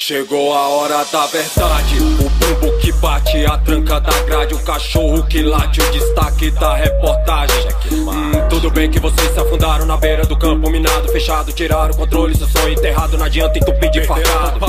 Chegou a hora da verdade, o bumbo que bate, a tranca da grade, o cachorro que late, o destaque da reportagem. Tudo bem que vocês se afundaram na beira do campo minado, fechado, tiraram o controle, seu sonho enterrado, não adianta entupir de farrado.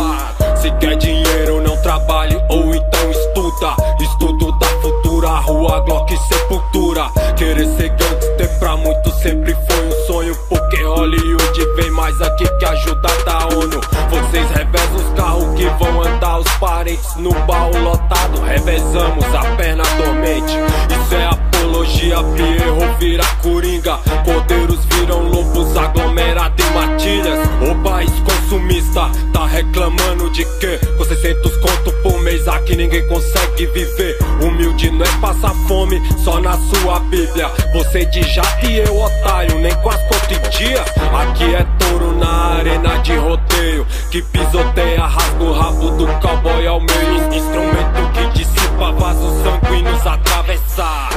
Se quer dinheiro não trabalhe, ou então estuda, estudo da futura, rua, Glock, sepultura. Querer ser gangster pra muitos sempre foi um sonho, porque Hollywood vem mais aqui que ajuda da ONU. Vocês revezam os carros que vão andar, os parentes no baú lotado, revezamos a perna dormente. Isso é apologia, Pierrot vira coringa, cordeiros viram lobos, aglomerado em matilhas. O país consumista tá reclamando de quê? Com 600 conto por mês aqui ninguém consegue viver. Humilde não é passar fome, só na sua bíblia. Você de jato e eu otário, nem com as contas em dia. Aqui é touro na arena de rodeio, que pisoteia, rasga o rabo do cowboy ao meio. Instrumento que dissipa vasos sanguíneos atravessar.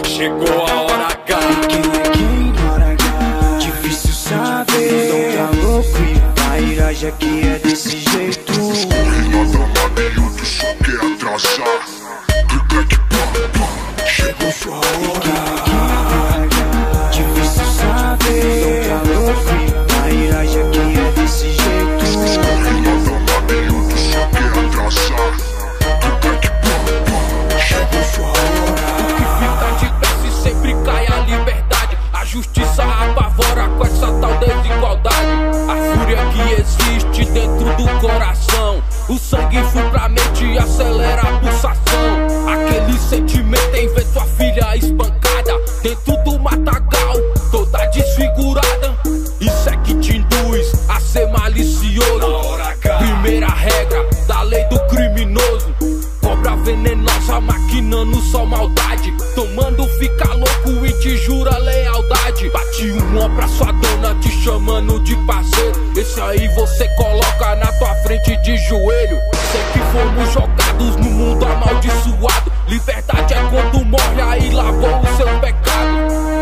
Chegou a hora H. Quem é quem? Hora H. Difícil saber. Não tá louco e a iragem aqui é desse jeito. Nada maneiro, só quer atrasar. Chegou sua hora. Difícil saber. Não tá louco e a iragem aqui é desse jeito. Nada maneiro, só quer atrasar. Chegou sua hora. O que fica de pé se sempre cai a liberdade. A justiça apavora com essa tal desigualdade. A fúria que existe dentro do coração, o sangue flui pra mente e acelera a pulsação. Aquele sentimento em ver sua filha espancada dentro do matagal, toda desfigurada. Isso é que te induz a ser malicioso. Primeira regra da lei do criminoso: cobra venenosa maquinando só maldade, tomando fica louco e te jura lealdade. Bate uma pra sua dona te chamando de parceiro, esse aí você coloca na tua frente de joelho. Sei que fomos jogados no mundo amaldiçoado, liberdade é quando morre, aí lavou o seu pecado.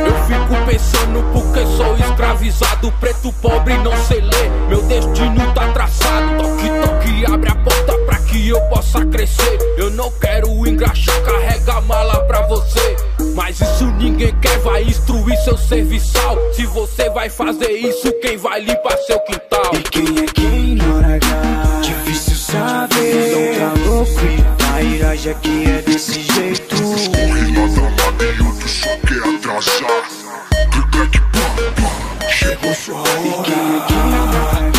Eu fico pensando porque sou escravizado, preto pobre não sei ler, meu destino tá traçado. Toque, toque, abre a porta pra que eu possa crescer. Eu não quero engraxar, carrega a mala pra você, mas isso ninguém quer, vai instruir seu serviçal. Se você vai fazer isso, quem vai limpar seu quintal? E quem é quem? Hora H. Difícil saber. Não tá louco e a iragem aqui é desse jeito. Nada maneiro, só quer atrasar. Chegou sua hora. E quem é quem? Hora H.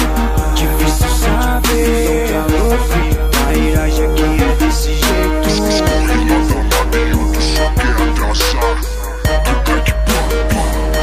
Difícil saber. Não tá louco e a iragem aqui é desse jeito. Nada maneiro, só quer atrasar.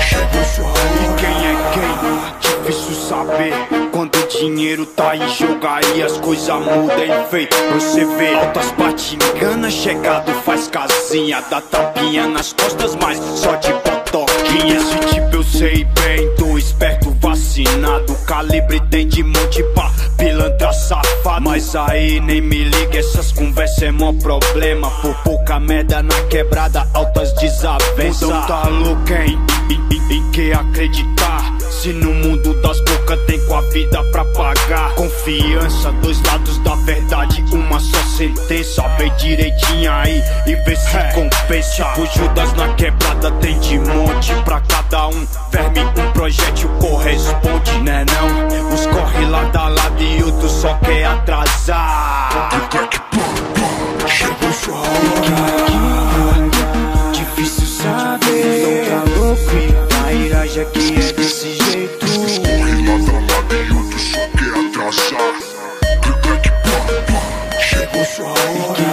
Chegou sua hora. E quem é quem? Difícil saber. Quando o dinheiro tá em jogo, aí as coisas mudam, hein, feio? Você vê altas batinganas chegado, faz casinha, dá tapinha nas costas, mas só de botoquinha. Esse tipo eu sei bem, tô esperto, vacinado, calibre tem de monte pra pilantra safado. Mas aí nem me liga, essas conversas é mó problema. Por pouca merda na quebrada, altas desavenças. Então tá louco, hein? Em que acreditar? Se no mundo das bocas tem com a vida pra pagar. Confiança, dois lados da verdade, uma só sentença. Vê direitinho aí e vê se compensa. O Judas na quebrada tem de monte, pra cada um verme um projétil corresponde, né não? Uns corre lado a lado e outros só quer atrasar. Chegou sua hora. Difícil saber. Não tá louco e a iragem aqui é desse jeito. Nada maneiro, só quer atrasar. Chegou sua hora.